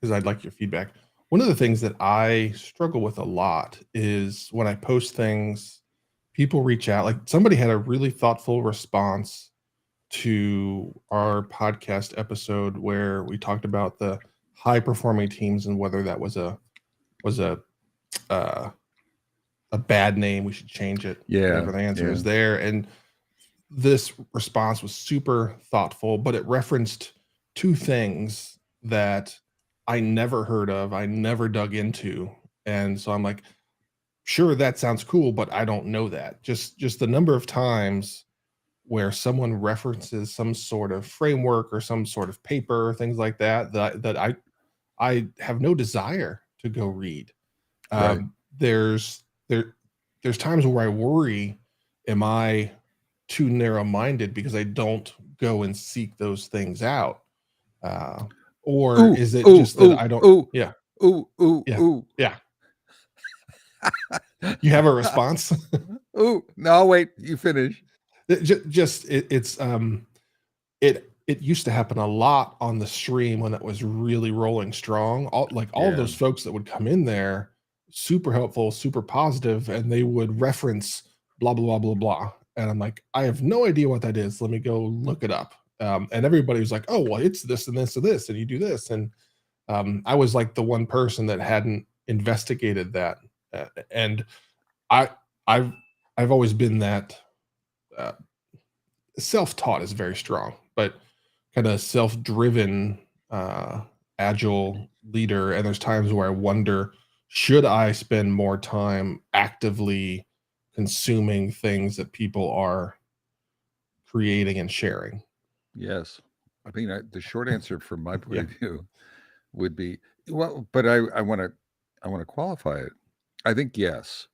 because I'd like your feedback. One of the things that I struggle with a lot is when I post things, people reach out. Like somebody had a really thoughtful response to our podcast episode where we talked about the high performing teams and whether that was uh, a bad name. We should change it. Yeah, Whatever the answer yeah, is there, and this response was super thoughtful, but it referenced two things that I never heard of, I never dug into. And so I'm like, sure, that sounds cool, but I don't know that. Just the number of times where someone references some sort of framework or some sort of paper or things like that that I have no desire to go read. right. There's there's times where I worry, am I too narrow-minded because I don't go and seek those things out? Uh, or Ooh, is it ooh, just that ooh, I don't? ooh, Yeah, ooh, ooh, yeah, ooh. yeah. You have a response? Ooh, no, wait, you finish. It used to happen a lot on the stream when it was really rolling strong. All of Yeah, those folks that would come in there, super helpful, super positive, and they would reference blah blah blah blah blah. And I'm like, I have no idea what that is. Let me go look it up. And everybody was like, oh well, it's this and this and this, and you do this. And I was like the one person that hadn't investigated that. And I I've I've always been that uh, self-taught is very strong, but kind of self-driven, agile leader. And there's times where I wonder, should I spend more time actively consuming things that people are creating and sharing? yes. I mean, the short answer from my point Yeah. of view would be, well, but I want to qualify it. I think yes.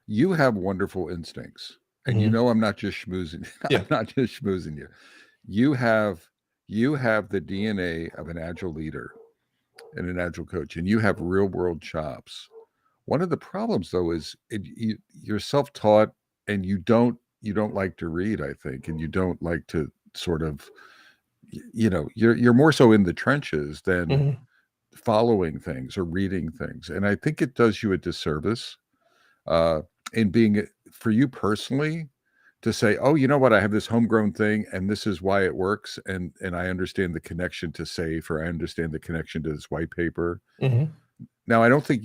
You have wonderful instincts, and you Hmm. know I'm not just schmoozing. Yeah. I'm not just schmoozing you. You have you have the DNA of an agile leader and an agile coach, and you have real world chops. One of the problems, though, is you're self taught, and you don't like to read. I think, and you don't like to sort of, you're more so in the trenches than Hmm. following things or reading things, and I think it does you a disservice uh, in being for you personally to say, oh, you know what, I have this homegrown thing and this is why it works, and I understand the connection to SAFe, or I understand the connection to this white paper. Hmm. Now I don't think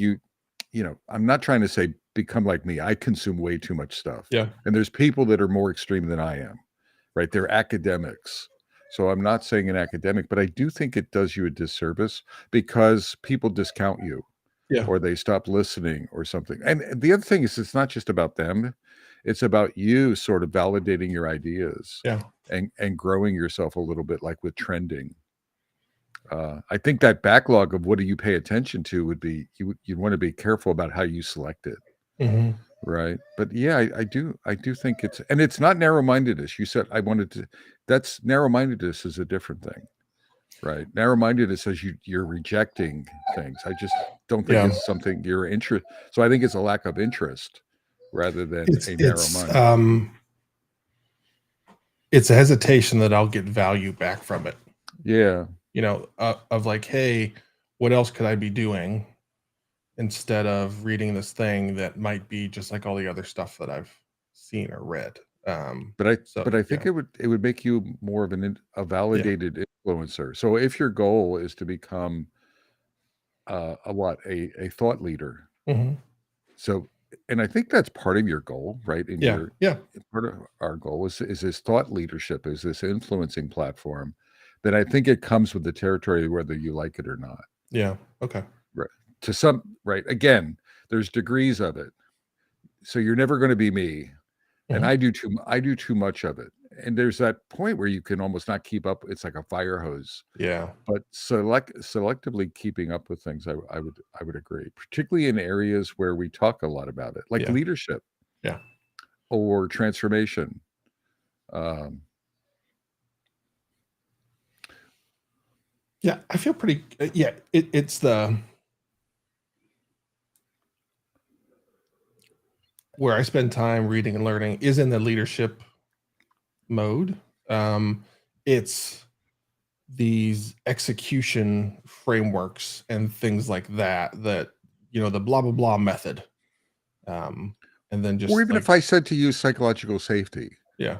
I'm not trying to say become like me. I consume way too much stuff, Yeah. and there's people that are more extreme than I am, right? They're academics. So I'm not saying an academic, but I do think it does you a disservice because people discount you Yeah. or they stop listening or something. And the other thing is, it's not just about them, it's about you sort of validating your ideas Yeah. and growing yourself a little bit, like with trending. I think that backlog of what do you pay attention to would be, you'd want to be careful about how you select it, Hmm. right? But yeah, I do think it's not narrow-mindedness. You said I wanted to, that's narrow-mindedness is a different thing, right? Narrow-mindedness says you're rejecting things. I just don't think Yeah. it's something you're interest. So I think it's a lack of interest rather than It's a narrow it's mind. um it's a hesitation that I'll get value back from it. Yeah, Of like, hey, what else could I be doing instead of reading this thing that might be just like all the other stuff that I've seen or read. but I So but I think yeah, it would make you more of a yeah, validated influencer. So if your goal is to become a thought leader, hmm, so and I think that's part of your goal, right? In yeah, your yeah, part of our goal is this thought leadership, is this influencing platform. Then I think it comes with the territory whether you like it or not. yeah. Okay. Right. To some, right. Again, there's degrees of it. So you're never going to be me. And Hmm. I do too much of it. And there's that point where you can almost not keep up. It's like a fire hose. Yeah, But selectively keeping up with things, I would agree, particularly in areas where we talk a lot about it, like yeah, leadership yeah, or transformation. Um, yeah. I feel pretty. Yeah, it's the where I spend time reading and learning is in the leadership mode. It's these execution frameworks and things like that, that, the blah, blah, blah method. And then just Or even if I said to you psychological safety, yeah,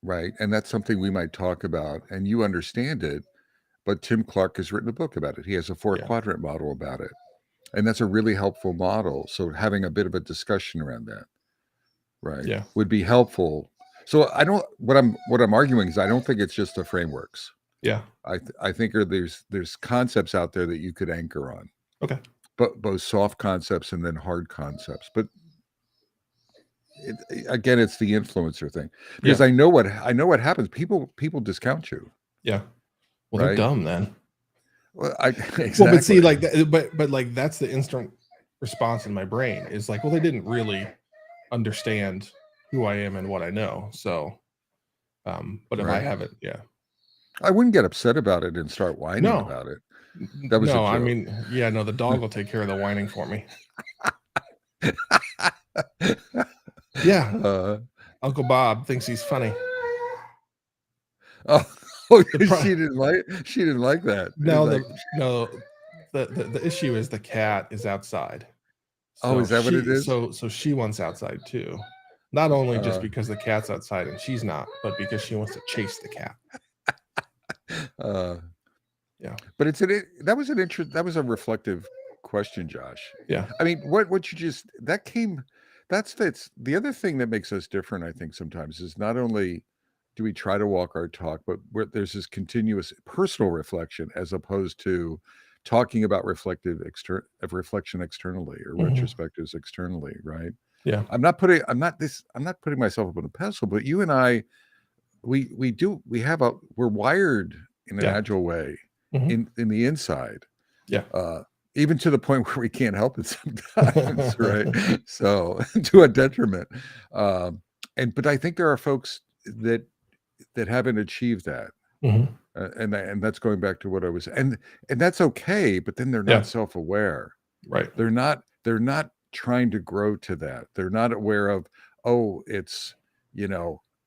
right? And that's something we might talk about and you understand it, but Tim Clark has written a book about it. He has a 4-quadrant model about it. And that's a really helpful model. So having a bit of a discussion around that, right, would be helpful. So what I'm arguing is I don't think it's just the frameworks. Yeah. I think there's concepts out there that you could anchor on. Okay. But both soft concepts and then hard concepts. But again, it's the influencer thing, because I know what happens. People discount you. Yeah. Well, they're dumb then. Well, exactly. Well, but see, like, but like that's the instant response in my brain is like, well, they didn't really understand who I am and what I know. So, but if I haven't, I wouldn't get upset about it and start whining about it. That was I mean, the dog will take care of the whining for me. Yeah. Uncle Bob thinks he's funny. Oh, she didn't like that. No, the issue is the cat is outside. So is that what it is? So she wants outside too. Not only just because the cat's outside and she's not, but because she wants to chase the cat. Yeah. But that was a reflective question, Josh. Yeah. I mean, what you just that's the other thing that makes us different, I think, sometimes is not only do we try to walk our talk, but there's this continuous personal reflection as opposed to talking about reflection externally or retrospectives externally, right? Yeah. I'm not putting myself up on a pedestal, but you and I, we're wired in an agile way in the inside. Yeah. Even to the point where we can't help it sometimes, right? So to a detriment. But I think there are folks that haven't achieved that. And that's going back to what I was, and that's okay, but then they're not self-aware. Right. They're not trying to grow to that. They're not aware of, it's,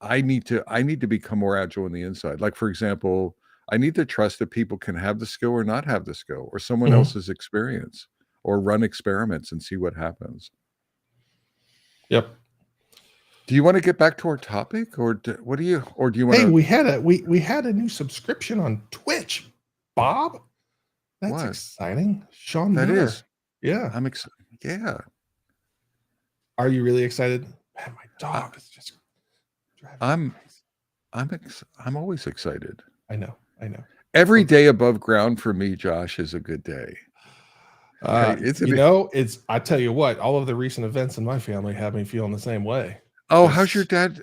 I need to become more agile on the inside. Like, for example, I need to trust that people can have the skill or not have the skill, or someone else's experience, or run experiments and see what happens. Yep. Do you want to get back to our topic, or do you want? Hey, we had a new subscription on Twitch, Bob. That's exciting, Sean. That Miller. is. Yeah, I'm excited. Yeah. Are you really excited? Man, my dog is just. I'm always excited. I know. Every day above ground for me, Josh, is a good day. I tell you what, all of the recent events in my family have me feeling the same way. Oh, how's your dad?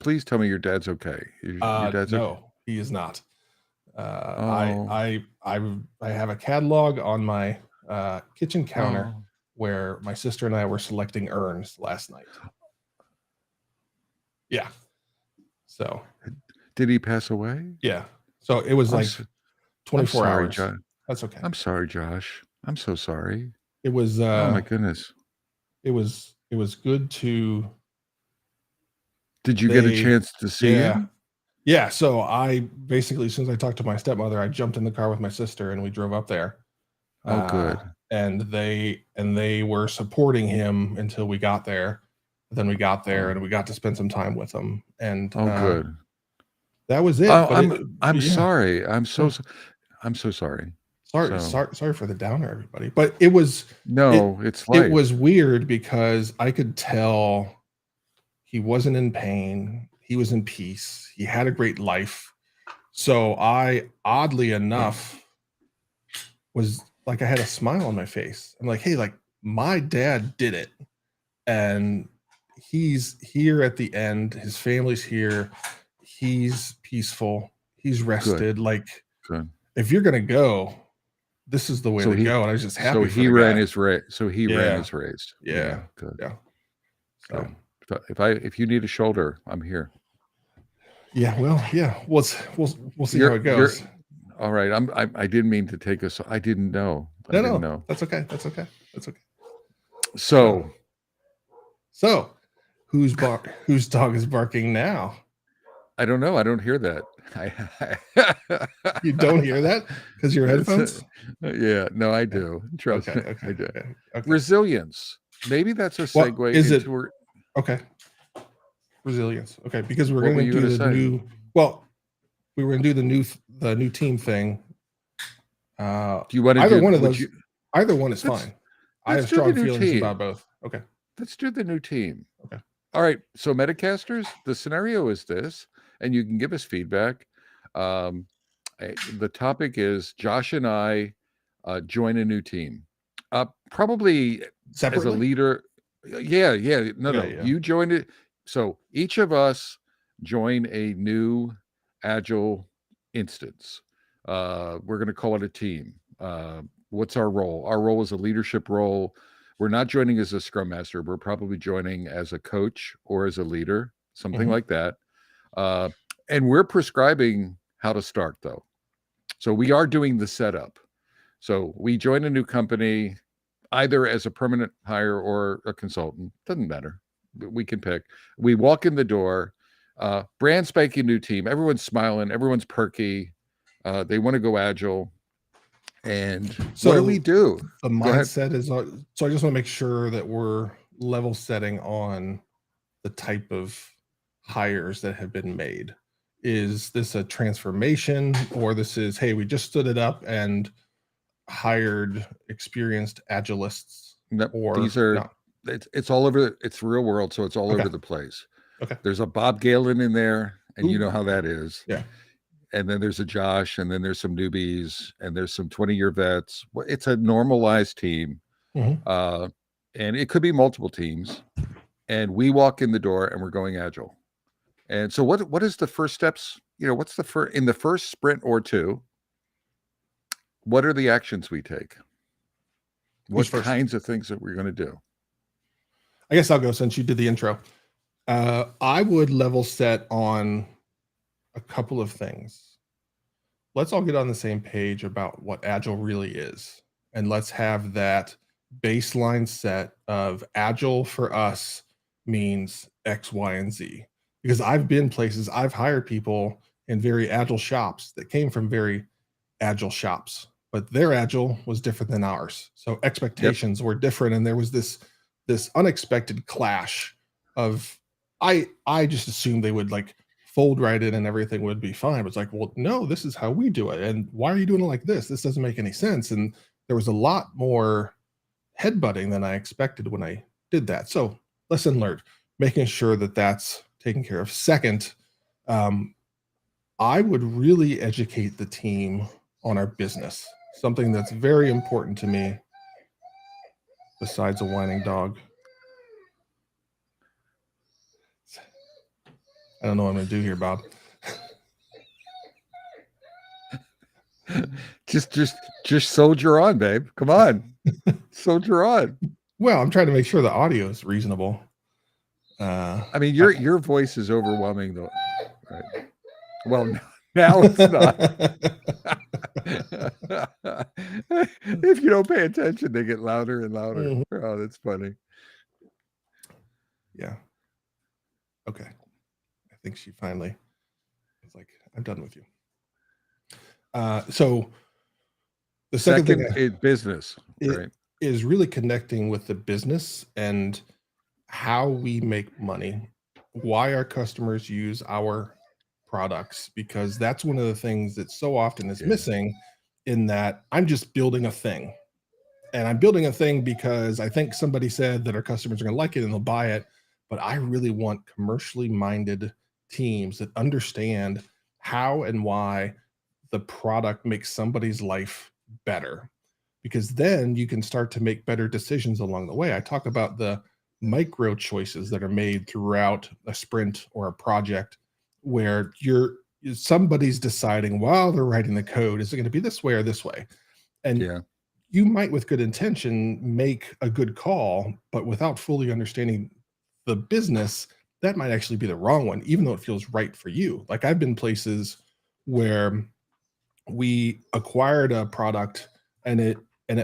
Please tell me your dad's okay. Your dad's no, okay? He is not. I have a catalog on my kitchen counter where my sister and I were selecting urns last night. Yeah. So. Did he pass away? Yeah. So it was 24 hours. Josh. That's okay. I'm sorry, Josh. I'm so sorry. It was. Oh my goodness. It was good to. Did you get a chance to see him? Yeah. So I basically, as soon as I talked to my stepmother, I jumped in the car with my sister and we drove up there. Oh, good. And they were supporting him until we got there. Then we got there and we got to spend some time with him. And good. That was it. I'm sorry. I'm so sorry. Sorry for the downer, everybody. But it was it was weird because I could tell he wasn't in pain. He was in peace. He had a great life. So I, oddly enough, was like, I had a smile on my face. I'm like, hey, like my dad did it. And he's here at the end. His family's here. He's peaceful. He's rested. Good. Like, good. If you're gonna go, this is the way to go. And I was just happy. So he ran his race. So he ran his race. Yeah. Good. Yeah. So if you need a shoulder, I'm here. Yeah. Well. Yeah. We'll see how it goes. All right. I didn't mean to take us. I didn't know. No. That's okay. So whose dog is barking now? I don't know. I don't hear that. You don't hear that because your It's, headphones? yeah, no, I do. Trust Okay, me, okay, I do. okay, okay. Resilience. Maybe that's a What segue is it? into where, Okay, resilience. Okay, because we're what going were to you do going to the say? new. Well, we were going to do the new team thing. Do you want to Either do? one of Would those, you? either one is Let's fine. I let's have do the strong new feelings team. about both. Okay. Let's do the new team. Okay. All right. So, Metacasters, the scenario is this, and you can give us feedback. The topic is Josh and I join a new team. Probably as a Separately? leader. Yeah. No, Yeah, no. yeah. You joined it. So, each of us join a new Agile instance. We're going to call it a team. What's our role? Our role is a leadership role. We're not joining as a scrum master. We're probably joining as a coach or as a leader, something Mhm. like that. And we're prescribing how to start, though. So we are doing the setup. So we join a new company, either as a permanent hire or a consultant. Doesn't matter. We can pick. We walk in the door, brand spanking new team. Everyone's smiling. Everyone's perky. They want to go agile. And what do we So do? the Go ahead. mindset is, so I just want to make sure that we're level setting on the type of hires that have been made. Is this a transformation, or this is, hey, we just stood it up and hired experienced agilists, No, or these are no? it's all over. It's real world, so it's all Okay. over the place. Okay. There's a Bob Galen in there, and you know Ooh. how that is. Yeah. And then there's a Josh, and then there's some newbies, and there's some 20-year vets. It's a normalized team, Mhm. And it could be multiple teams. And we walk in the door, and we're going agile. And so, what is the first steps? What's the first in the first sprint or two? What are the actions we take? Who's What first? kinds of things that we're going to do? I guess I'll go since you did the intro. I would level set on a couple of things. Let's all get on the same page about what Agile really is. And let's have that baseline set of Agile for us means X, Y, and Z. Because I've been places, I've hired people in very Agile shops that came from very Agile shops, but their Agile was different than ours. So expectations were different. And there was this unexpected clash of, I just assumed they would like fold right in and everything would be fine. But it's like, well, no, this is how we do it. And why are you doing it like this? This doesn't make any sense. And there was a lot more headbutting than I expected when I did that. So lesson learned, making sure that that's taken care of. Second, I would really educate the team on our business, something that's very important to me besides a whining dog. I don't know what I'm going to do here, Bob. just soldier on, babe. Come on. Soldier on. Well, I'm trying to make sure the audio is reasonable. I mean, your voice is overwhelming though. Right. Well, now it's not. If you don't pay attention, they get louder and louder. Mhm. Oh, that's funny. Yeah. Okay. I think she finally was like, I'm done with you. So the second thing is business, right? is really connecting with the business and how we make money, why our customers use our products, because that's one of the things that so often is missing, in that I'm just building a thing. And I'm building a thing because I think somebody said that our customers are going to like it and they'll buy it. But I really want commercially minded teams that understand how and why the product makes somebody's life better, because then you can start to make better decisions along the way. I talk about the micro choices that are made throughout a sprint or a project, where somebody's deciding while they're writing the code, is it going to be this way or this way? And you might, with good intention, make a good call, but without fully understanding the business, that might actually be the wrong one, even though it feels right for you. Like, I've been places where we acquired a product and it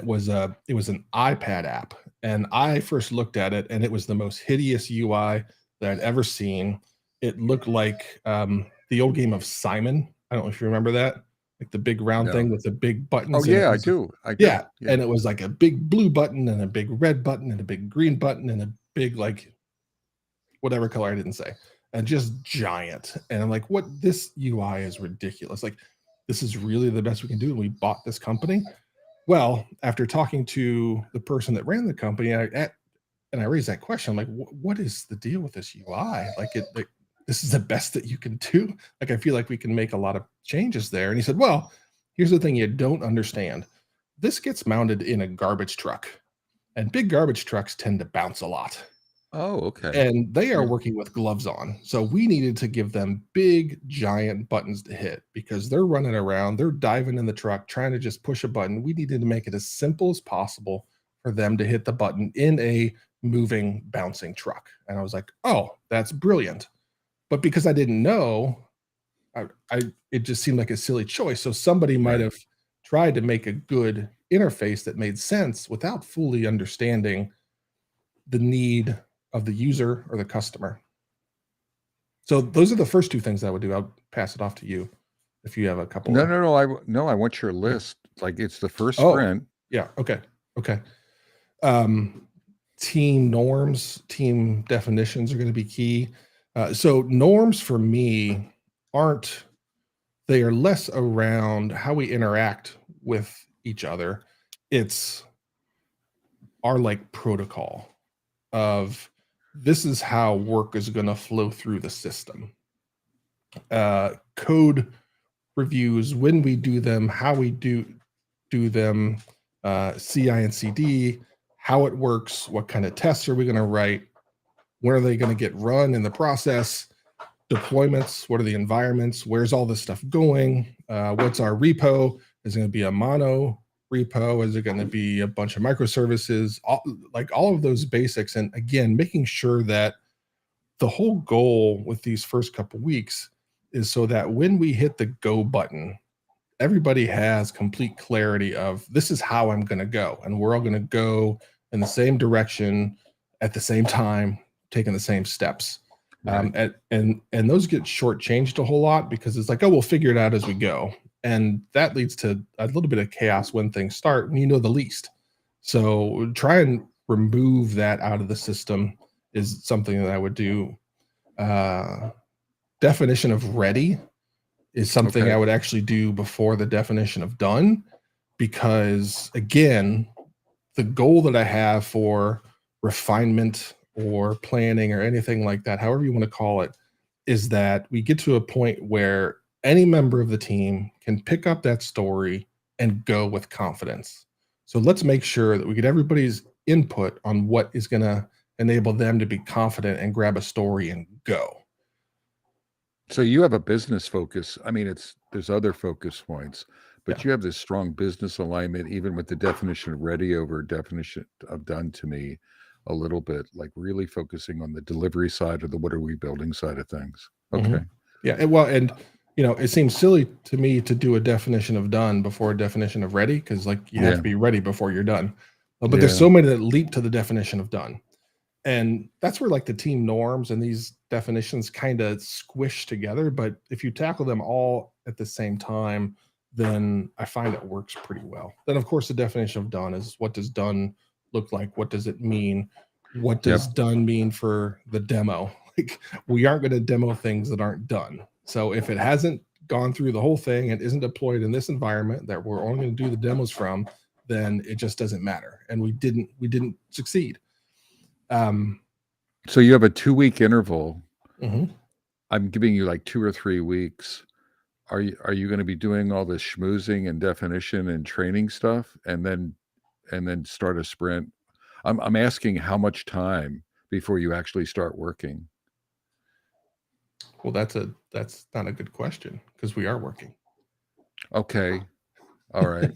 was an iPad app. And I first looked at it and it was the most hideous UI that I'd ever seen. It looked like the the old game of Simon. I don't know if you remember that, like the big round No. thing with the big buttons. Oh and it yeah, I was- do. I do. Yeah, and it was like a big blue button and a big red button and a big green button and a big like whatever color I didn't say, and just giant. And I'm like, what? This UI is ridiculous. Like, this is really the best we can do. And we bought this company. Well, after talking to the person that ran the company, and I raised that question, I'm like, what is the deal with this UI? Like, this is the best that you can do. Like, I feel like we can make a lot of changes there. And he said, well, here's the thing you don't understand. This gets mounted in a garbage truck, and big garbage trucks tend to bounce a lot. Oh, okay. And they are Yeah. working with gloves on. So we needed to give them big, giant buttons to hit because they're running around, they're diving in the truck, trying to just push a button. We needed to make it as simple as possible for them to hit the button in a moving, bouncing truck. And I was like, oh, that's brilliant. But because I didn't know, it just seemed like a silly choice. So somebody might Right. have tried to make a good interface that made sense without fully understanding the need of the user or the customer. So those are the first two things I would do. I'll pass it off to you if you have a couple. No. I want your list. Like it's the first Oh. sprint. Yeah. Okay. Team norms, team definitions are going to be key. So norms for me they are less around how we interact with each other. It's our like protocol of this is how work is going to flow through the system. Code reviews, when we do them, how we do them, CI and CD, how it works, what kind of tests are we going to write, when are they going to get run in the process, deployments, what are the environments, where's all this stuff going, what's our repo, is it going to be a mono repo, is it going to be a bunch of microservices, all of those basics. And again, making sure that the whole goal with these first couple weeks is so that when we hit the go button, everybody has complete clarity of this is how I'm going to go, and we're all going to go in the same direction at the same time, taking the same steps. Right. And those get shortchanged a whole lot because it's like, oh, we'll figure it out as we go, and that leads to a little bit of chaos when things start when you know the least. So try and remove that out of the system is something that I would do. Definition of ready is something Okay. I would actually do before the definition of done, because again, the goal that I have for refinement or planning or anything like that, however you want to call it, is that we get to a point where any member of the team can pick up that story and go with confidence. So let's make sure that we get everybody's input on what is going to enable them to be confident and grab a story and go. So you have a business focus. I mean, there's other focus points, but you have this strong business alignment, even with the definition of ready over definition of done to me a little bit, like really focusing on the delivery side or the what are we building side of things. Okay. Mhm. Yeah. And it seems silly to me to do a definition of done before a definition of ready, because like you have to be ready before you're done. But there's so many that leap to the definition of done. And that's where like the team norms and these definitions kind of squish together. But if you tackle them all at the same time, then I find it works pretty well. Then of course the definition of done is, what does done look like? What does it mean? What does done mean for the demo? Like, we aren't going to demo things that aren't done. So if it hasn't gone through the whole thing and isn't deployed in this environment that we're only going to do the demos from, then it just doesn't matter. And we didn't succeed. So you have a 2-week interval. Mm-hmm. I'm giving you like 2 or 3 weeks. Are you going to be doing all this schmoozing and definition and training stuff and then start a sprint? I'm asking how much time before you actually start working. Well, that's not a good question, because we are working. Okay. All right.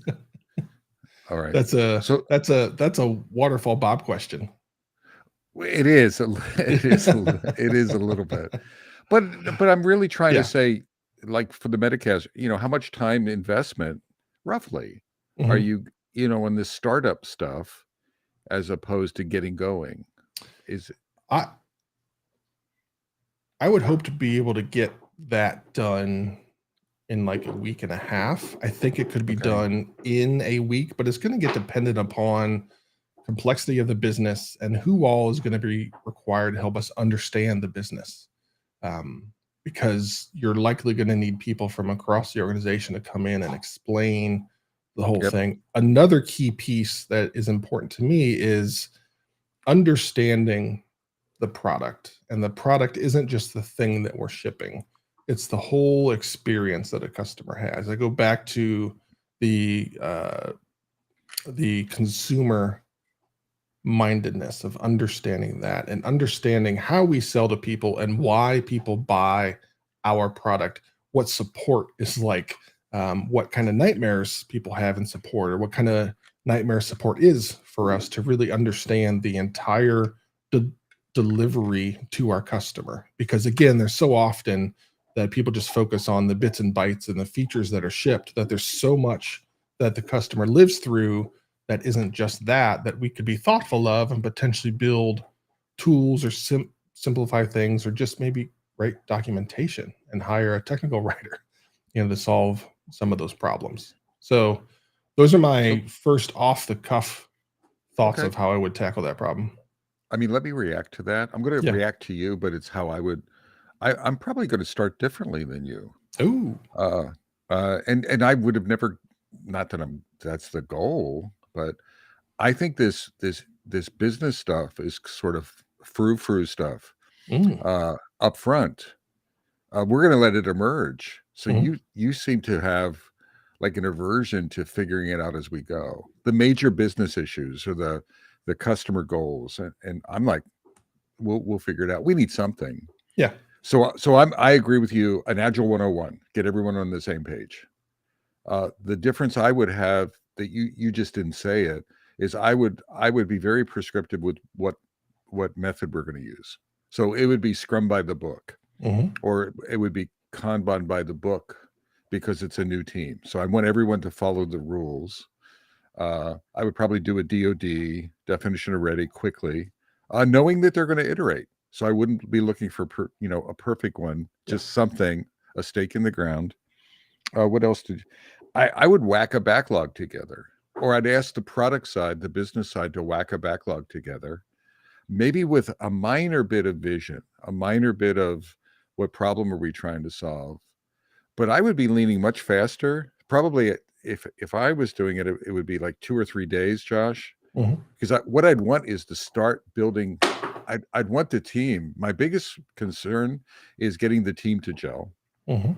All right. That's a waterfall Bob question. It is. It is a little bit. But I'm really trying to say, like for the Metacast, how much time investment roughly are you, in this startup stuff as opposed to getting going? I would hope to be able to get that done in like a week and a half. I think it could be Okay. done in a week, but it's going to get dependent upon complexity of the business and who all is going to be required to help us understand the business. Because you're likely going to need people from across the organization to come in and explain the whole Yep. thing. Another key piece that is important to me is understanding the product. And the product isn't just the thing that we're shipping, it's the whole experience that a customer has. I go back to the consumer mindedness of understanding that and understanding how we sell to people and why people buy our product, what support is like, what kind of nightmares people have in support, or what kind of nightmare support is for us to really understand the entire de- delivery to our customer. Because again, there's so often that people just focus on the bits and bytes and the features that are shipped, that there's so much that the customer lives through that isn't just that we could be thoughtful of and potentially build tools or simplify things, or just maybe write documentation and hire a technical writer, to solve some of those problems. So those are So, my first off the cuff thoughts okay. of how I would tackle that problem. I mean, let me react to that. I'm going to Yeah. react to you, but it's how I would. I'm probably going to start differently than you. Ooh. Uh, and I would have never. Not that that's the goal, but I think this business stuff is sort of frou stuff Mm. up front. We're going to let it emerge. So Mhm. you seem to have like an aversion to figuring it out as we go. The major business issues or the customer goals, and I'm like, we'll figure it out. We need something. Yeah. So I agree with you. An Agile 101, get everyone on the same page. The difference I would have that you just didn't say it is I would be very prescriptive with what method we're going to use. So it would be Scrum by the book, Mhm. or it would be Kanban by the book because it's a new team. So I want everyone to follow the rules. I would probably do a DoD, definition of ready, quickly, knowing that they're going to iterate. So I wouldn't be looking for a perfect one, just something, a stake in the ground. What else did I would whack a backlog together, or I'd ask the product side, the business side, to whack a backlog together, maybe with a minor bit of vision, a minor bit of what problem are we trying to solve. But I would be leaning much faster. Probably if I was doing it, it would be like 2 or 3 days, Josh. Mhm. Because what I'd want is to start building. I'd want the team. My biggest concern is getting the team to gel Mhm.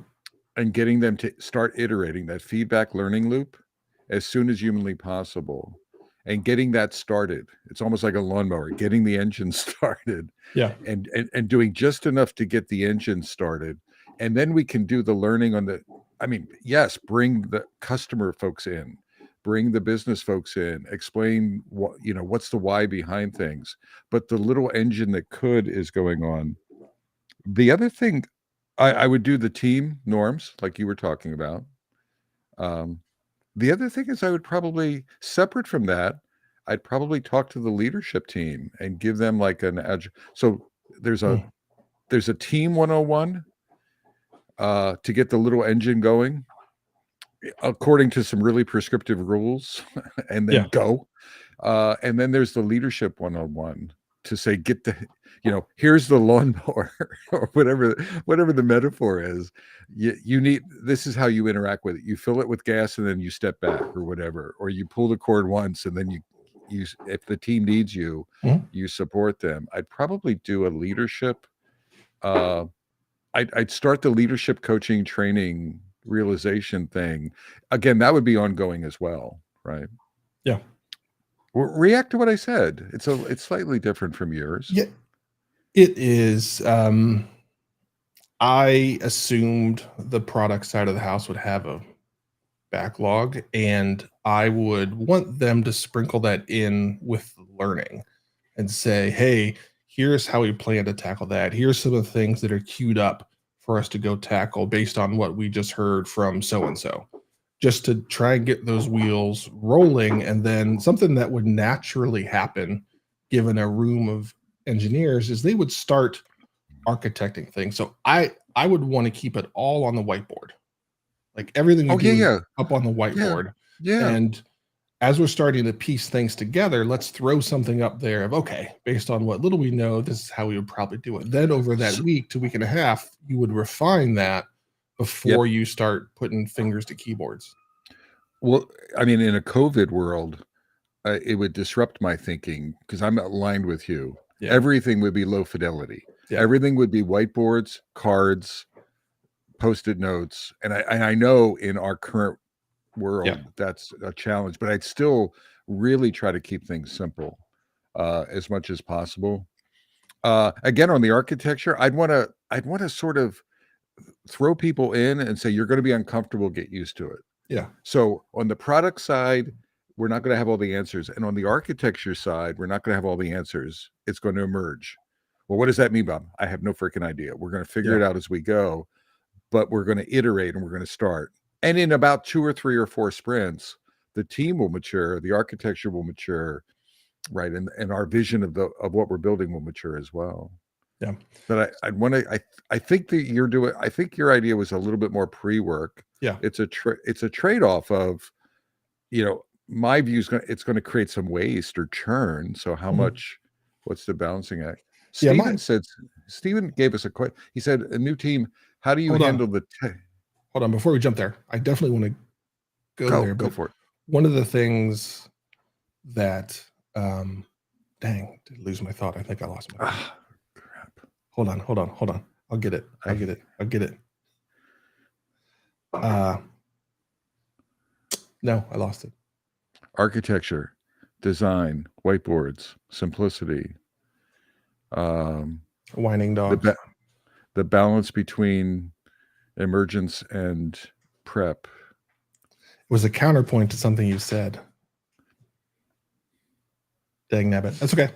and getting them to start iterating that feedback learning loop as soon as humanly possible, and getting that started. It's almost like a lawnmower, getting the engine started, Yeah. and doing just enough to get the engine started, and then we can do the learning on the. I mean, yes, bring the customer folks in, bring the business folks in, explain what's the why behind things, but the little engine that could is going on. The other thing, I would do the team norms like you were talking about. Um, the other thing is I would probably, separate from that, I'd probably talk to the leadership team and give them like an edge. So there's a Mm. there's a team 101 to get the little engine going according to some really prescriptive rules, and then Yeah. go. And then there's the leadership 101 to say, get the, here's the lawnmower or whatever the metaphor is. You need, this is how you interact with it. You fill it with gas and then you step back or whatever, or you pull the cord once and then you if the team needs you, Mhm. you support them. I'd probably do a leadership. Uh, I'd start the leadership coaching training realization thing. Again, that would be ongoing as well, right? Yeah. React to what I said. It's slightly different from yours. Yeah. It is. I assumed the product side of the house would have a backlog, and I would want them to sprinkle that in with the learning and say, hey, here's how we plan to tackle that. Here's some of the things that are queued up for us to go tackle based on what we just heard from so and so, just to try and get those wheels rolling. And then something that would naturally happen given a room of engineers is they would start architecting things. So I would want to keep it all on the whiteboard. Like everything we Oh do is yeah, up on the yeah, whiteboard. yeah. And as we're starting to piece things together, let's throw something up there of, okay, based on what little we know, this is how we would probably do it. Then over that So, week to week and a half, you would refine that yep. before you start putting fingers to keyboards. Well, I mean, in a COVID world, it would disrupt my thinking because I'm aligned with you. Yeah. Everything would be low fidelity. Yeah. Everything would be whiteboards, cards, post-it notes, and I know in our current world that's a challenge, but I'd still really try to keep things simple as much as possible. Again, on the architecture, I'd want to sort of throw people in and say you're going to be uncomfortable, get used to it. Yeah. So on the product side, we're not going to have all the answers, and on the architecture side, we're not going to have all the answers. It's going to emerge. Well, what does that mean, Bob? I have no freaking idea. We're going to figure it out as we go, but we're going to iterate and we're going to start. And in about 2 or 3 or 4 sprints, the team will mature, the architecture will mature, right? And our vision of what we're building will mature as well. Yeah. But I think that you're doing, I think your idea was a little bit more pre-work. Yeah. It's a trade-off of, my view is it's going to create some waste or churn. So how much, what's the balancing act? Steven gave us a question. He said, a new team, how do you handle the hold on, before we jump there, I definitely want to go there. Go for it. One of the things that dang, did lose my thought. I think I lost my crap. Hold on. I'll get it. No, I lost it. Architecture, design, whiteboards, simplicity, whining dogs. The balance between emergence and prep. It was a counterpoint to something you said. Dang nabbit. That's okay.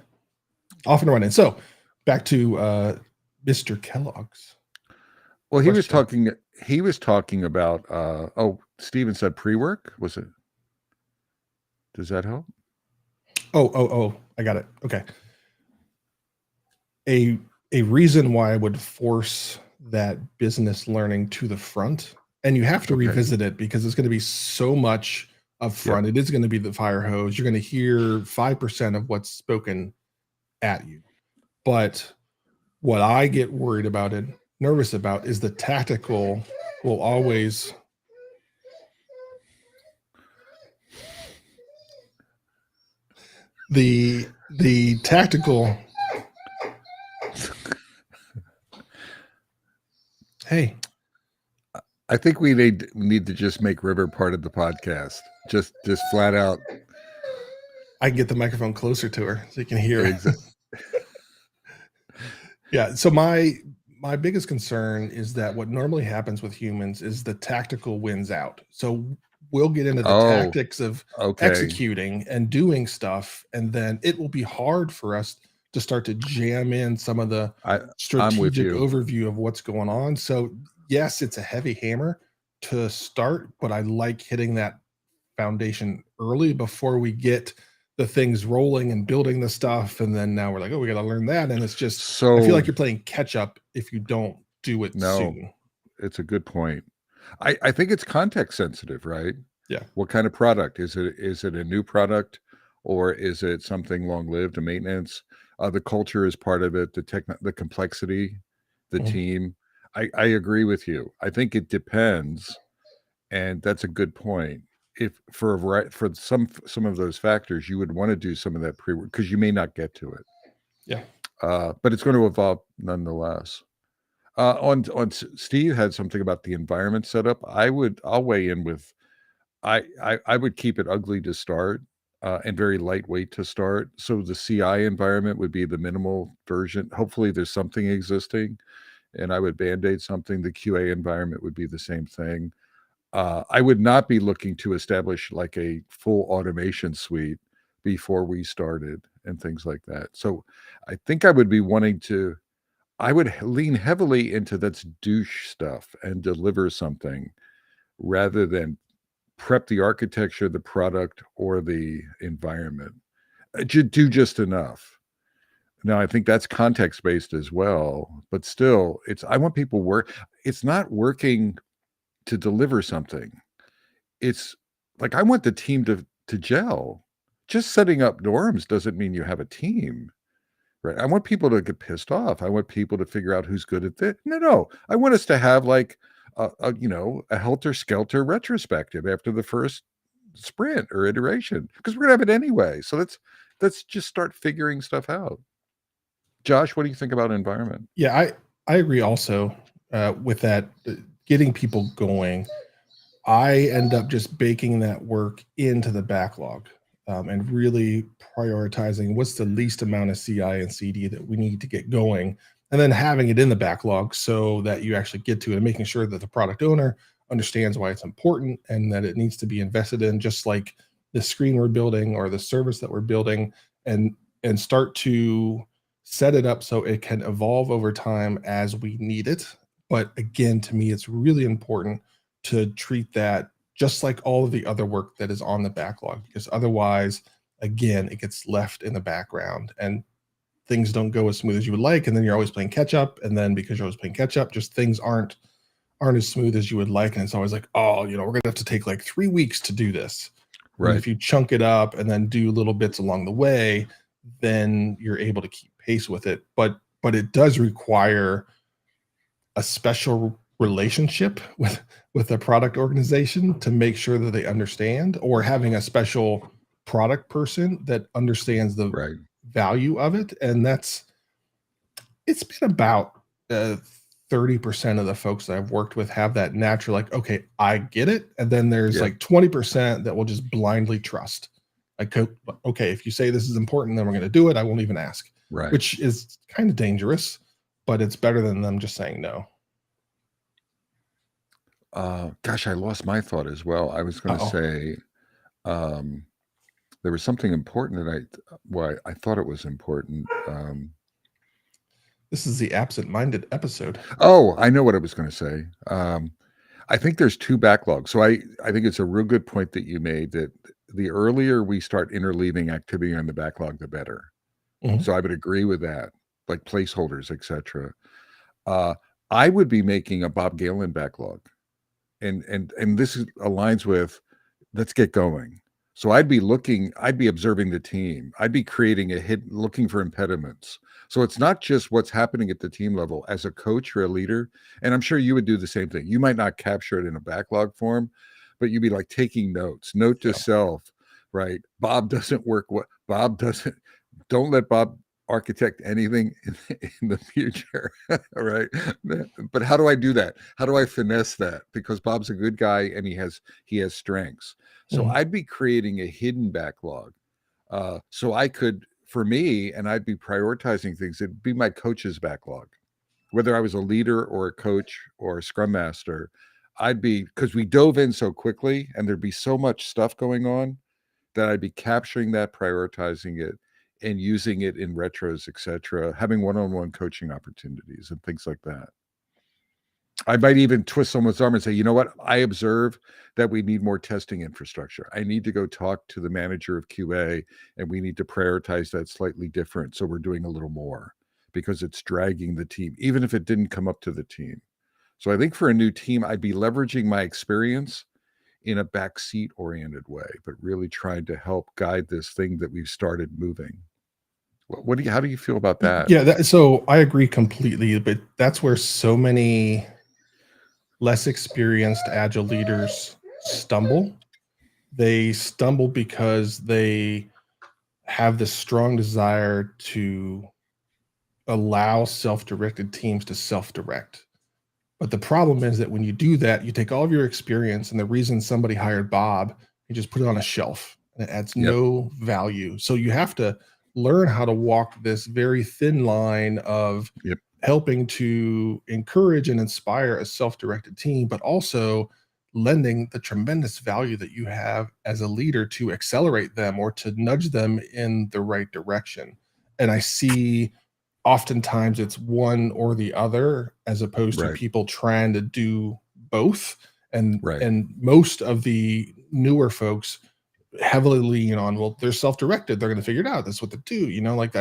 Off and running. So back to Mr. Kellogg's. Well, he was talking about Steven said pre-work. Was it? Does that help? Oh, I got it. Okay. A reason why I would force that business learning to the front, and you have to revisit it because it's going to be so much up front. It is going to be the fire hose. You're going to hear 5% of what's spoken at you. But what I get worried about and nervous about is the tactical will always the tactical. Hey, I think we need to just make River part of the podcast. Just flat out. I can get the microphone closer to her so you can hear. Exactly. Yeah. So my biggest concern is that what normally happens with humans is the tactical wins out. So we'll get into the tactics of executing and doing stuff, and then it will be hard for us to start to jam in some of the strategic overview of what's going on. So yes, it's a heavy hammer to start, but I like hitting that foundation early before we get the things rolling and building the stuff. And then now we're like, oh, we got to learn that. And it's just, I feel like you're playing catch up if you don't do it soon. It's a good point. I think it's context sensitive, right? Yeah. What kind of product? Is it a new product, or is it something long-lived, a maintenance? The culture is part of it, the complexity, the team. I agree with you. I think it depends, and that's a good point. If for some of those factors, you would want to do some of that pre-work because you may not get to it. Yeah. But it's going to evolve nonetheless. On Steve had something about the environment setup. I'll weigh in with, I would keep it ugly to start. And very lightweight to start. So the CI environment would be the minimal version. Hopefully there's something existing, and I would Band-Aid something. The QA environment would be the same thing. I would not be looking to establish like a full automation suite before we started and things like that. So I think I would be I would lean heavily into that's douche stuff and deliver something rather than prep the architecture, the product, or the environment. Do just enough. Now, I think that's context based as well, but still, I want people work. It's not working to deliver something. It's like I want the team to gel. Just setting up norms doesn't mean you have a team, right? I want people to get pissed off. I want people to figure out who's good at this. No. I want us to have like a helter skelter retrospective after the first sprint or iteration because we're gonna have it anyway. So let's just start figuring stuff out. Josh, what do you think about environment? Yeah, I agree also with that, getting people going. I end up just baking that work into the backlog, and really prioritizing what's the least amount of CI and CD that we need to get going, and then having it in the backlog so that you actually get to it, and making sure that the product owner understands why it's important and that it needs to be invested in, just like the screen we're building or the service that we're building, and start to set it up so it can evolve over time as we need it. But again, to me, it's really important to treat that just like all of the other work that is on the backlog, because otherwise, again, it gets left in the background and things don't go as smooth as you would like. And then you're always playing catch up. And then because you're always playing catch up, just things aren't as smooth as you would like. And it's always like, oh, we're gonna have to take like 3 weeks to do this. And Right. if you chunk it up and then do little bits along the way, then you're able to keep pace with it. But it does require a special relationship with a product organization to make sure that they understand, or having a special product person that understands the Right. value of it. And it's been about 30% of the folks that I've worked with have that natural, like, okay, I get it. And then there's Yeah. like 20% that will just blindly trust. Like, okay, if you say this is important, then we're going to do it. I won't even ask, Right. which is kind of dangerous, but it's better than them just saying no. Gosh, I lost my thought as well. I was going to Uh-oh. say there was something important that I thought it was important. This is the absent-minded episode. Oh, I know what I was going to say. I think there's two backlogs. So I think it's a real good point that you made that the earlier we start interleaving activity on the backlog, the better. Mhm. So I would agree with that, like placeholders, etc. I would be making a Bob Galen backlog, and this aligns with let's get going. So I'd be observing the team. I'd be creating a hit, looking for impediments. So it's not just what's happening at the team level as a coach or a leader. And I'm sure you would do the same thing. You might not capture it in a backlog form, but you'd be like taking notes, note to Yeah. self, right? Bob doesn't work. Don't let Bob architect anything in the future. All right. But how do I do that? How do I finesse that? Because Bob's a good guy and he has strengths. So Mhm. I'd be creating a hidden backlog. So I could, for me, and I'd be prioritizing things. It'd be my coach's backlog. Whether I was a leader or a coach or a scrum master, because we dove in so quickly and there'd be so much stuff going on that I'd be capturing that, prioritizing it, and using it in retros, etc., having one-on-one coaching opportunities and things like that. I might even twist someone's arm and say, you know what? I observe that we need more testing infrastructure. I need to go talk to the manager of QA and we need to prioritize that slightly different. So we're doing a little more because it's dragging the team, even if it didn't come up to the team. So I think for a new team, I'd be leveraging my experience in a backseat oriented way, but really trying to help guide this thing that we've started moving. How do you feel about that? Yeah, so I agree completely, but that's where so many less experienced agile leaders stumble. They stumble because they have this strong desire to allow self-directed teams to self-direct. But the problem is that when you do that, you take all of your experience, and the reason somebody hired Bob, you just put it on a shelf and it adds Yep. no value. So you have to learn how to walk this very thin line of Yep. helping to encourage and inspire a self-directed team, but also lending the tremendous value that you have as a leader to accelerate them or to nudge them in the right direction. And I see oftentimes it's one or the other, as opposed to Right. people trying to do both. Right. And most of the newer folks heavily lean on, well, they're self-directed, they're going to figure it out, that's what they do, like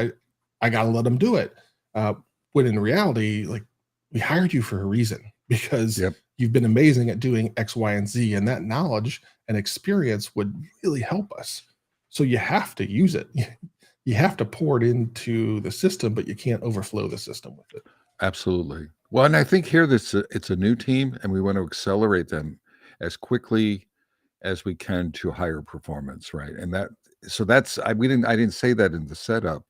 I got to let them do it. When in reality, like, we hired you for a reason, because Yep. you've been amazing at doing X, Y, and Z, and that knowledge and experience would really help us. So you have to use it. You have to pour it into the system, but you can't overflow the system with it. Absolutely. Well, and I think here it's a new team, and we want to accelerate them as quickly as we can to higher performance, right? And I didn't say that in the setup,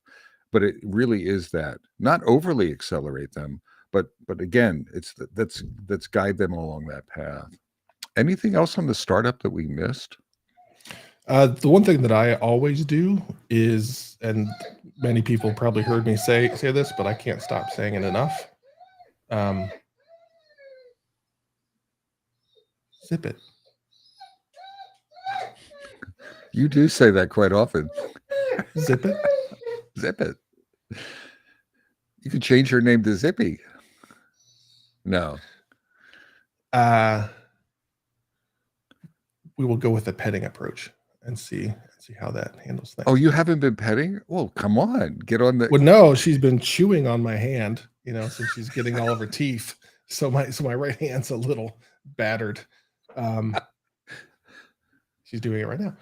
but it really is that. Not overly accelerate them, but again, that's guide them along that path. Anything else on the startup that we missed? The one thing that I always do is, and many people probably heard me say this, but I can't stop saying it enough. Zip it. You do say that quite often. Zip it. Zip it. You could change your name to Zippy. No. We will go with the petting approach and see how that handles things. Oh, you haven't been petting? Well, come on, get on the. Well, no, she's been chewing on my hand, since she's getting all of her teeth. So my right hand's a little battered. She's doing it right now.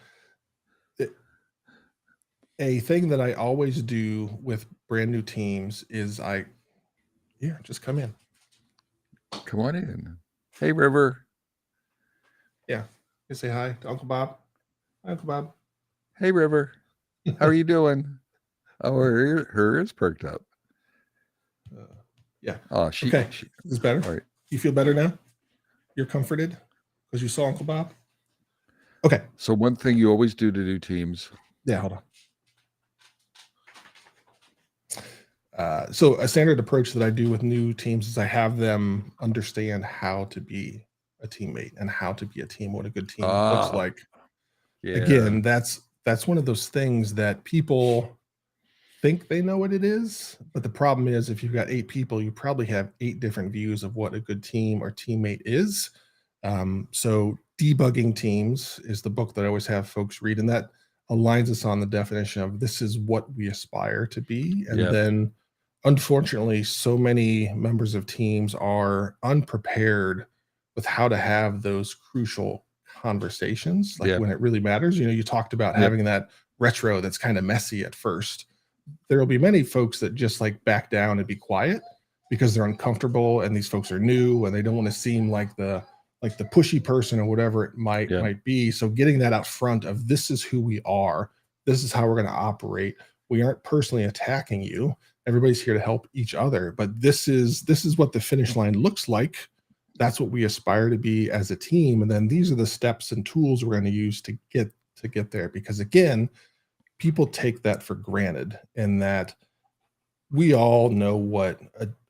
A thing that I always do with brand new teams is just come in. Come on in. Hey, River. Yeah. You say hi to Uncle Bob. Hi, Uncle Bob. Hey, River. How are you doing? Oh, her ears perked up. Yeah. Oh, okay. Is better? All right. You feel better now? You're comforted because you saw Uncle Bob? Okay. So one thing you always do to new teams. Yeah, hold on. So a standard approach that I do with new teams is I have them understand how to be a teammate and how to be a team, what a good team looks like. Yeah. Again, that's one of those things that people think they know what it is, but the problem is, if you've got 8 people, you probably have 8 different views of what a good team or teammate is. So Debugging Teams is the book that I always have folks read, and that aligns us on the definition of this is what we aspire to be. And then unfortunately, so many members of teams are unprepared with how to have those crucial conversations, like when it really matters. You talked about having that retro that's kind of messy at first. There will be many folks that just like back down and be quiet because they're uncomfortable, and these folks are new and they don't want to seem like the pushy person or whatever it might be. So getting that out front of this is who we are, this is how we're going to operate. We aren't personally attacking you. Everybody's here to help each other, but this is what the finish line looks like. That's what we aspire to be as a team. And then these are the steps and tools we're going to use to get there. Because again, people take that for granted, and that we all know what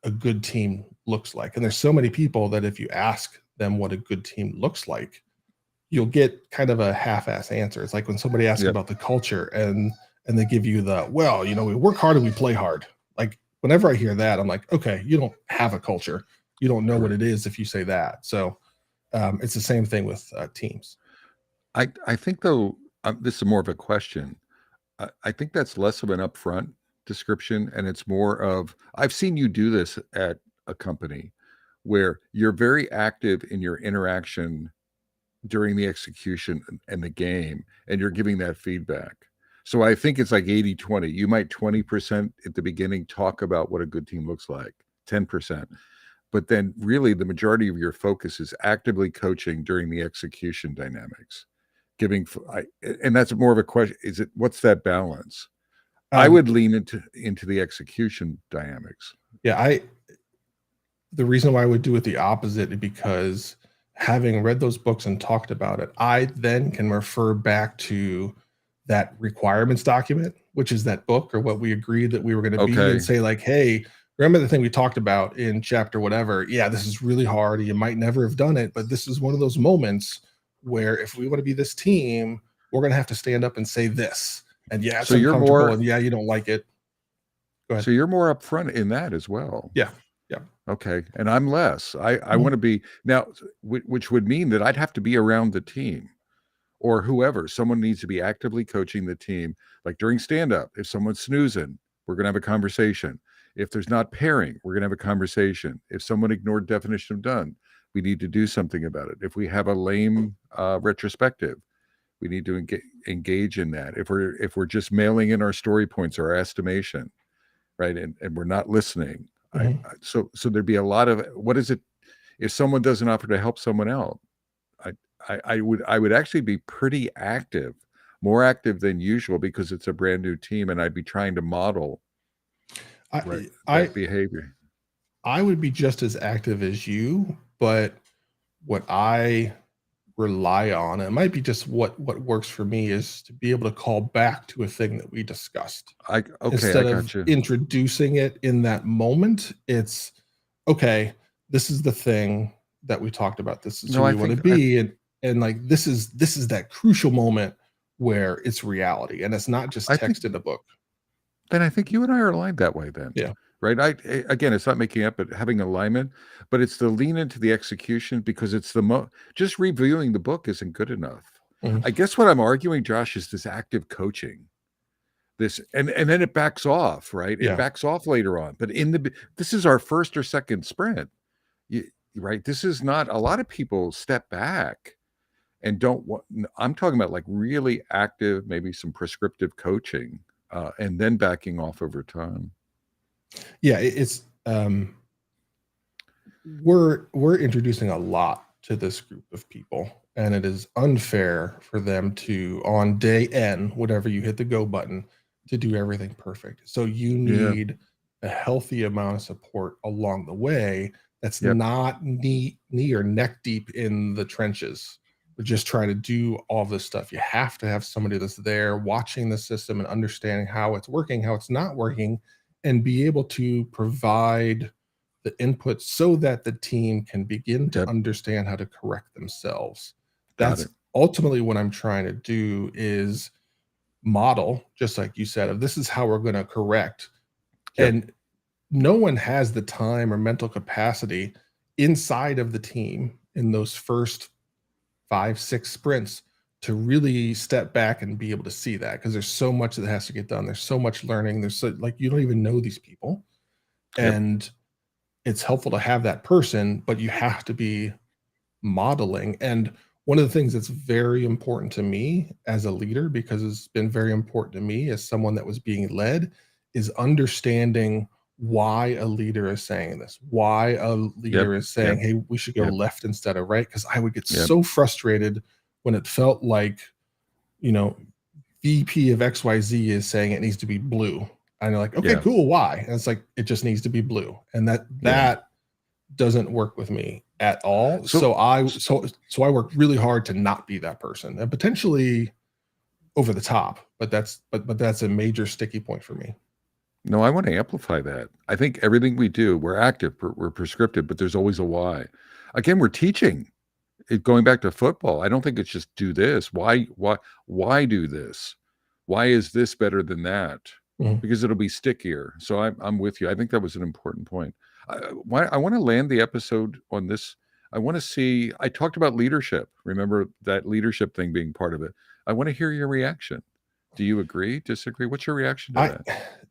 a good team looks like. And there's so many people that if you ask them what a good team looks like, you'll get kind of a half-ass answer. It's like when somebody asks about the culture and they give you we work hard and we play hard. Like whenever I hear that, I'm like, okay, you don't have a culture. You don't know what it is if you say that. So it's the same thing with teams. I think though, this is more of a question. I think that's less of an upfront description, and it's more of, I've seen you do this at a company where you're very active in your interaction during the execution and the game, and you're giving that feedback. So I think it's like 80-20. You might 20% at the beginning talk about what a good team looks like, 10%. But then really the majority of your focus is actively coaching during the execution dynamics. And that's more of a question. What's that balance? I would lean into the execution dynamics. Yeah, the reason why I would do it the opposite is because having read those books and talked about it, I then can refer back to that requirements document, which is that book or what we agreed that we were going to be, and say like, hey, remember the thing we talked about in chapter whatever? Yeah, this is really hard. You might never have done it, but this is one of those moments where if we want to be this team, we're going to have to stand up and say this. And it's so you're uncomfortable, more, and you don't like it. Go ahead. So you're more upfront in that as well. Yeah. Okay. And I'm less. I want to be now, which would mean that I'd have to be around the team or whoever. Someone needs to be actively coaching the team. Like during stand-up, if someone's snoozing, we're going to have a conversation. If there's not pairing, we're going to have a conversation. If someone ignored definition of done, we need to do something about it. If we have a lame retrospective, we need to engage in that. If we're just mailing in our story points or our estimation, right, and we're not listening, so there'd be a lot of, what is it if someone doesn't offer to help someone out? I would actually be pretty active, more active than usual, because it's a brand new team, and I'd be trying to model that behavior. I would be just as active as you, but what I rely on, it might be just what works for me, is to be able to call back to a thing that we discussed. Instead of introducing it in that moment, it's okay, this is the thing that we talked about. This is who we want to be. And like, this is that crucial moment where it's reality and it's not just text in the book. Then I think you and I are aligned that way then. Yeah. Right. Again, it's not making up, but having alignment, but it's the lean into the execution, because it's just reviewing the book isn't good enough. I guess what I'm arguing, Josh, is this active coaching, this, and then it backs off, right? It backs off later on, but this is our first or second sprint, right? This is not, a lot of people step back and I'm talking about like really active, maybe some prescriptive coaching, and then backing off over time. Yeah, it's we're introducing a lot to this group of people, and it is unfair for them to, on day N, whatever you hit the go button, to do everything perfect. So you need a healthy amount of support along the way that's not knee or neck deep in the trenches, but just try to do all this stuff. You have to have somebody that's there watching the system and understanding how it's working, how it's not working, and be able to provide the input so that the team can begin to understand how to correct themselves. That's ultimately what I'm trying to do, is model, just like you said, of this is how we're going to correct. And no one has the time or mental capacity inside of the team in those first 5-6 sprints to really step back and be able to see that, because there's so much that has to get done. There's so much learning. There's like, you don't even know these people, and it's helpful to have that person, but you have to be modeling. And one of the things that's very important to me as a leader, because it's been very important to me as someone that was being led, is understanding why a leader is saying this, why a leader is saying, hey, we should go left instead of right. Because I would get so frustrated when it felt like, VP of XYZ is saying it needs to be blue. And they're like, okay, cool. Why? And it's like, it just needs to be blue. And that doesn't work with me at all. So I work really hard to not be that person, and potentially over the top, but that's a major sticky point for me. No, I want to amplify that. I think everything we do, we're active, we're prescriptive, but there's always a why. Again, we're teaching. Going back to football, I don't think it's just do this. Why do this? Why is this better than that? Because it'll be stickier. So I'm with you. I think that was an important point. I want to land the episode on this. I want to see, I talked about leadership. Remember that leadership thing being part of it. I want to hear your reaction. Do you agree, disagree? What's your reaction to that?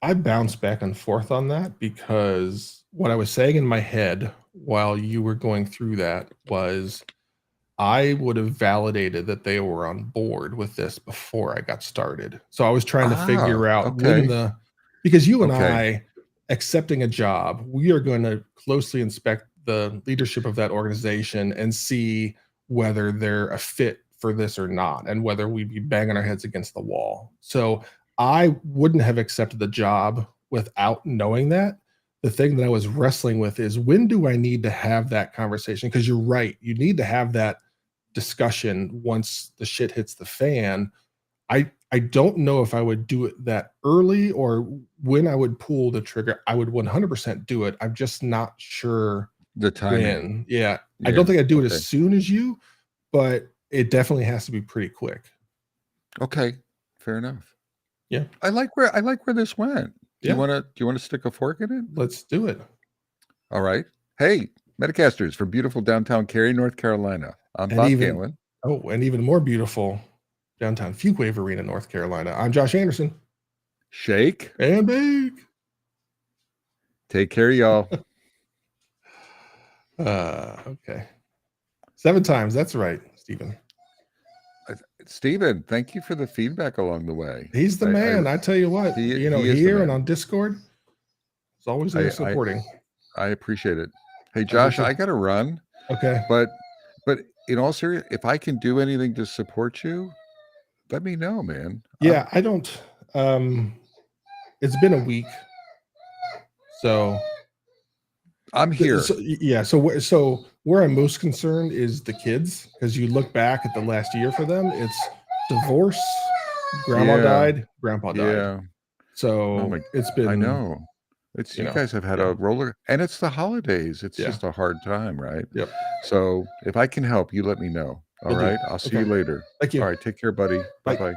I bounce back and forth on that, because what I was saying in my head while you were going through that was, I would have validated that they were on board with this before I got started. So I was trying to figure out because you and I, accepting a job, we are going to closely inspect the leadership of that organization and see whether they're a fit for this or not, and whether we'd be banging our heads against the wall. So I wouldn't have accepted the job without knowing that. The thing that I was wrestling with is, when do I need to have that conversation? Because you're right, you need to have that discussion once the shit hits the fan. I don't know if I would do it that early or when I would pull the trigger. I would 100% do it. I'm just not sure the timing. Yeah. I don't think I'd do it as soon as you, but it definitely has to be pretty quick. Okay, fair enough. Yeah, I like where this went. Do you want to stick a fork in it? Let's do it. All right. Hey, Metacasters from beautiful downtown Cary, North Carolina. I'm Bob Galen. Oh, and even more beautiful downtown Fuquay Arena, North Carolina. I'm Josh Anderson. Shake. and bake. Take care, y'all. Okay. 7 times. That's right, Stephen. Stephen, thank you for the feedback along the way. He's the man. I tell you what, he is the here and man. on Discord, it's always there supporting. I appreciate it. Hey, Josh, I got to run. Okay. But in all seriousness, if I can do anything to support you, let me know, man. Yeah, I don't. It's been a week, so I'm here. So where I'm most concerned is the kids, because you look back at the last year for them, it's divorce, grandma died, grandpa died. Yeah. So it's been. I know. It's you guys have had a roller, and it's the holidays. It's just a hard time, right? Yep. So if I can help, you let me know. All right. I'll see you later. Thank you. All right. Take care, buddy. Bye-bye.